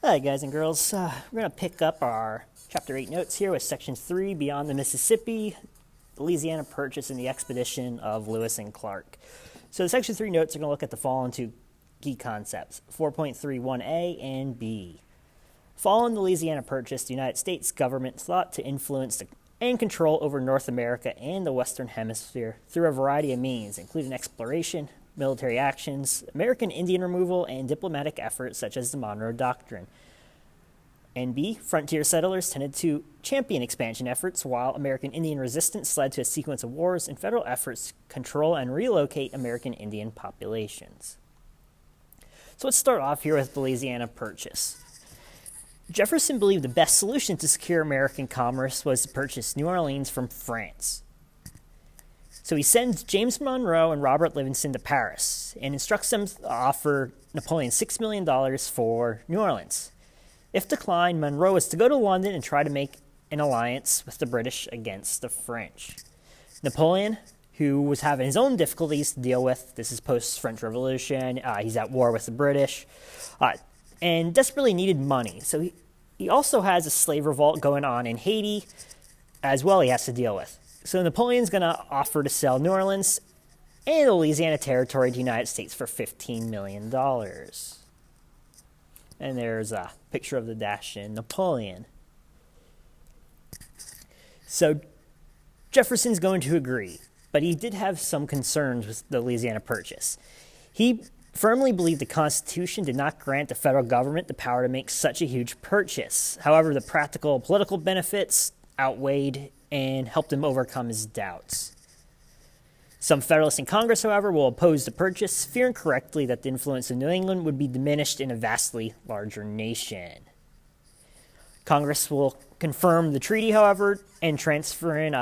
Hi, guys and girls. We're going to pick up our Chapter 8 notes here with Section 3, Beyond the Mississippi, the Louisiana Purchase and the Expedition of Lewis and Clark. So the Section 3 notes are going to look at the following two key concepts, 4.31a and b. Following the Louisiana Purchase, the United States government sought to influence and control over North America and the Western Hemisphere through a variety of means, including exploration, military actions, American Indian removal, and diplomatic efforts such as the Monroe Doctrine. And B, frontier settlers tended to champion expansion efforts, while American Indian resistance led to a sequence of wars and federal efforts to control and relocate American Indian populations. So let's start off here with the Louisiana Purchase. Jefferson believed the best solution to secure American commerce was to purchase New Orleans from France. So he sends James Monroe and Robert Livingston to Paris and instructs them to offer Napoleon $6 million for New Orleans. If declined, Monroe was to go to London and try to make an alliance with the British against the French. Napoleon, who was having his own difficulties to deal with, this is post-French Revolution, he's at war with the British, and desperately needed money. So he also has a slave revolt going on in Haiti as well he has to deal with. So Napoleon's going to offer to sell New Orleans and the Louisiana Territory to the United States for $15 million. And there's a picture of the dash-in Napoleon. So Jefferson's going to agree, but he did have some concerns with the Louisiana Purchase. He firmly believed the Constitution did not grant the federal government the power to make such a huge purchase. However, the practical political benefits outweighed and helped him overcome his doubts. Some Federalists in Congress, however, will oppose the purchase, fearing correctly that the influence of New England would be diminished in a vastly larger nation. Congress will confirm the treaty, however, and transfer in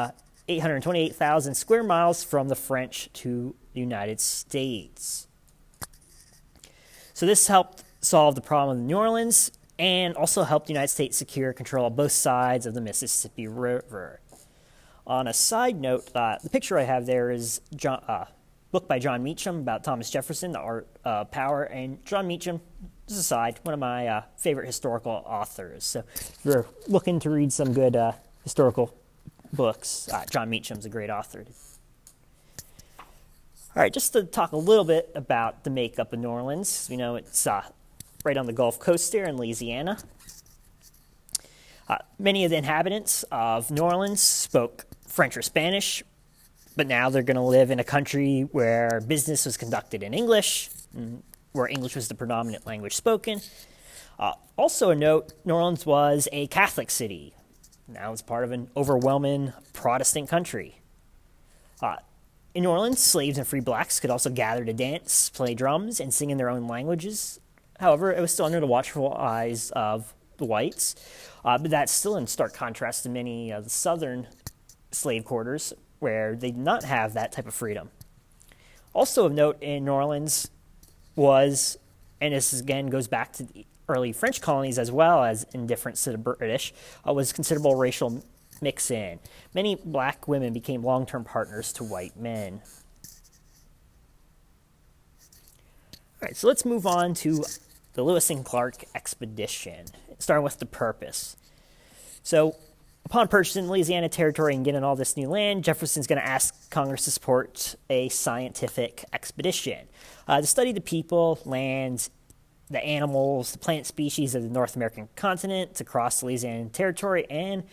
828,000 square miles from the French to the United States. So this helped solve the problem of New Orleans and also helped the United States secure control of both sides of the Mississippi River. On a side note, the picture I have there is a book by John Meacham about Thomas Jefferson, The Art of Power. And John Meacham, just aside, one of my favorite historical authors. So if you're looking to read some good historical books, John Meacham's a great author. All right, just to talk a little bit about the makeup of New Orleans. You know, it's right on the Gulf Coast there in Louisiana. Many of the inhabitants of New Orleans spoke French or Spanish, but now they're going to live in a country where business was conducted in English, where English was the predominant language spoken. Also a note, New Orleans was a Catholic city. Now it's part of an overwhelming Protestant country. In New Orleans, slaves and free blacks could also gather to dance, play drums, and sing in their own languages. However, it was still under the watchful eyes of the whites, but that's still in stark contrast to many of the southern slave quarters where they did not have that type of freedom. Also of note in New Orleans was, and this again goes back to the early French colonies as well as indifference to the British, was considerable racial mix-in. Many black women became long-term partners to white men. All right, so let's move on to the Lewis and Clark expedition, starting with the purpose. So, upon purchasing the Louisiana Territory and getting all this new land, Jefferson's going to ask Congress to support a scientific expedition to study the people, lands, the animals, the plant species of the North American continent, to cross the Louisiana Territory, and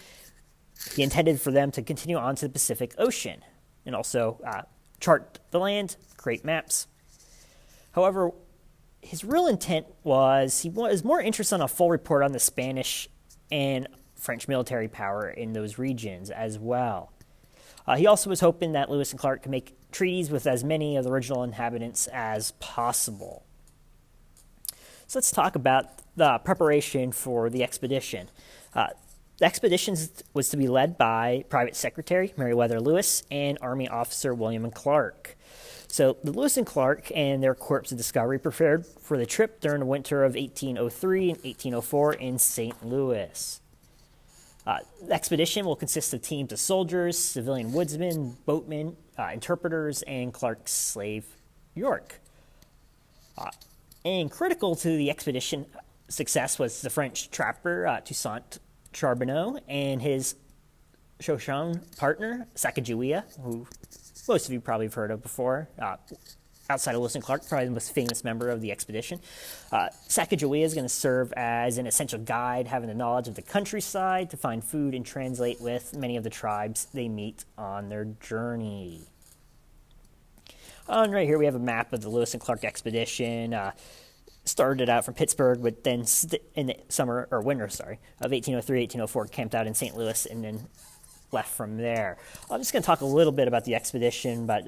he intended for them to continue on to the Pacific Ocean, and also chart the land, create maps. However, his real intent was he was more interested in a full report on the Spanish and French military power in those regions as well. He also was hoping that Lewis and Clark could make treaties with as many of the original inhabitants as possible. So let's talk about the preparation for the expedition. The expedition was to be led by Private Secretary Meriwether Lewis and Army Officer William Clark. So the Lewis and Clark and their Corps of Discovery prepared for the trip during the winter of 1803 and 1804 in St. Louis. The expedition will consist of teams of soldiers, civilian woodsmen, boatmen, interpreters, and Clark's slave York. And critical to the expedition success was the French trapper Toussaint Charbonneau and his Shoshone partner, Sacagawea, who most of you probably have heard of before. Outside of Lewis and Clark, probably the most famous member of the expedition. Sacagawea is going to serve as an essential guide, having the knowledge of the countryside to find food and translate with many of the tribes they meet on their journey. And right here we have a map of the Lewis and Clark expedition. Started out from Pittsburgh, but then in the winter of 1803, 1804, camped out in St. Louis and then left from there. I'm just going to talk a little bit about the expedition, but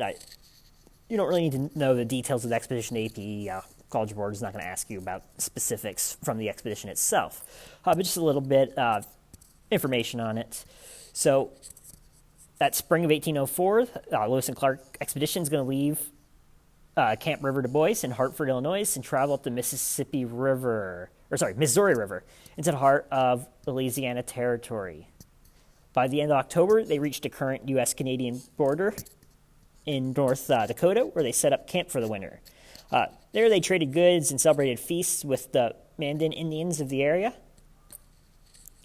you don't really need to know the details of the expedition. The AP College Board is not going to ask you about specifics from the expedition itself, but just a little bit of information on it. So that spring of 1804, Lewis and Clark expedition is going to leave Camp River Du Bois in Hartford, Illinois, and travel up the Missouri River into the heart of the Louisiana Territory. By the end of October, they reached the current U.S.-Canadian border in North Dakota, where they set up camp for the winter. There they traded goods and celebrated feasts with the Mandan Indians of the area.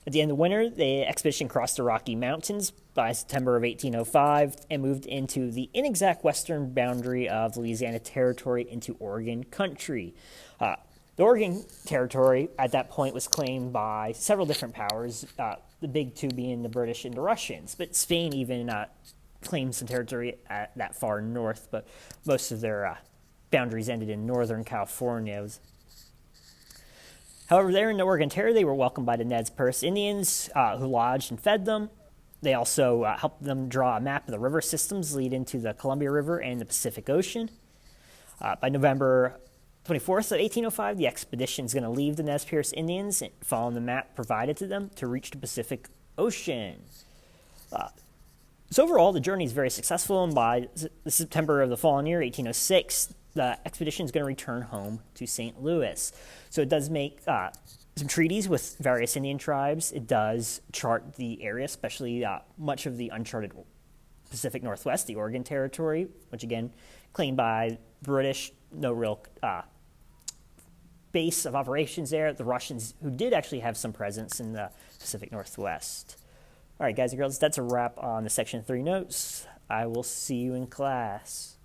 At the end of the winter, the expedition crossed the Rocky Mountains by September of 1805 and moved into the inexact western boundary of the Louisiana Territory into Oregon country. The Oregon Territory at that point was claimed by several different powers, the big two being the British and the Russians, but Spain even claimed some territory at that far north, but most of their boundaries ended in northern California. However, there in the Oregon Territory, they were welcomed by the Nez Perce Indians, who lodged and fed them. They also helped them draw a map of the river systems leading to the Columbia River and the Pacific Ocean. By November 24th of 1805, the expedition is going to leave the Nez Perce Indians, following the map provided to them, to reach the Pacific Ocean. So overall, the journey is very successful, and by the September of the following year, 1806, the expedition is going to return home to St. Louis. So it does make some treaties with various Indian tribes. It does chart the area, especially much of the uncharted Pacific Northwest, the Oregon Territory, which again, claimed by British, no real base of operations there. The Russians, who did actually have some presence in the Pacific Northwest. All right, guys and girls, that's a wrap on the Section 3 notes. I will see you in class.